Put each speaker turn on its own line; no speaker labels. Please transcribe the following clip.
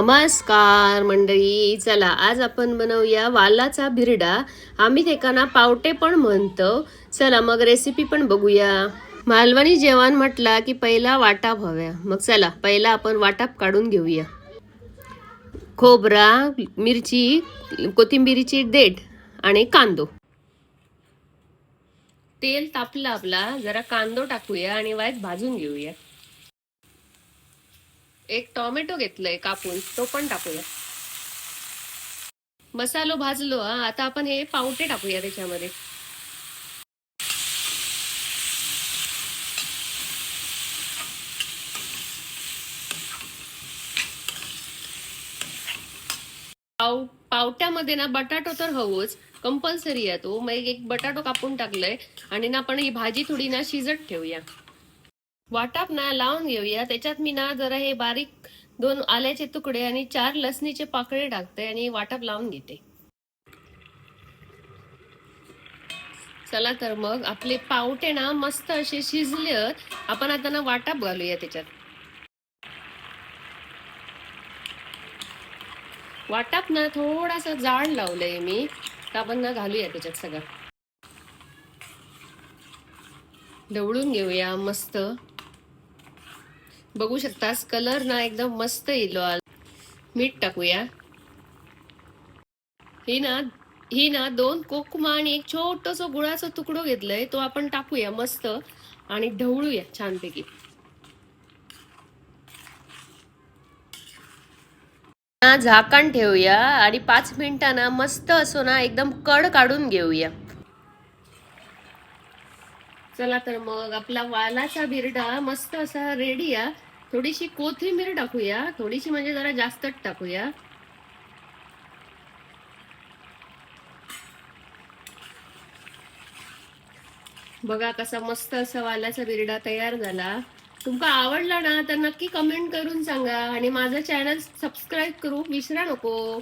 नमस्कार मंडळी, चला आज आपण बनवूया वालाचा बिरडा. आम्ही एकाना पावटे पण म्हणतो. चला मग रेसिपी पण बघूया. मालवणी जेवण म्हटला की पहिला वाटाप हव्या. मग चला पहिला आपण वाटाप काढून घेऊया. खोबरा, मिरची, कोथिंबीरीची देठ आणि कांदो. तेल तापलं आपला, जरा कांदो टाकूया आणि वाईट भाजून घेऊया. एक टोमॅटो घेतलंय कापून, तो पण टाकूया. मसालो भाजलो. आता आपण हे पावटे टाकूया त्याच्यामध्ये. पावट्यामध्ये ना बटाटो तर हवोच, कंपल्सरी आहे तो. मग एक बटाटो कापून टाकलंय आणि ना आपण ही भाजी थोडी ना शिजत ठेवूया. वाटाप ना लावून घेऊया. त्याच्यात मी ना जरा हे बारीक 2 आल्याचे तुकडे आणि 4 लसणीचे पाकळे टाकते आणि वाटाप लावून घेते. चला तर मग आपले पावटे ना मस्त असे शिजले. आपण आता ना वाटाप घालूया त्याच्यात. वाटाप ना थोडासा जाड लावलंय मी, तर आपण ना घालूया त्याच्यात सगळं. ढवळून घेऊया मस्त. बघू शकतास कलर ना एकदम मस्त येलो. मीठ टाकूया. ही ना 2 कोकमा आणि एक छोटस गुळाचा तुकडो घेतलंय, तो आपण टाकूया मस्त आणि ढवळूया छानपैकी. झाकण ठेवूया आणि 5 मिनिटांना मस्त असो ना एकदम कड काढून घेऊया. चला तर मग आपला वालाचा बिरडा मस्त असा रेडी आहे. थोडीशी कोथिंबीर टाकूया, थोडीशी म्हणजे जरा जास्तच टाकूया. बघा कसा मस्त असा वालाचा बिरडा तयार झाला. तुमका आवडला ना तर नक्की कमेंट करून सांगा आणि माझं चॅनल सबस्क्राईब करू विसरा नको.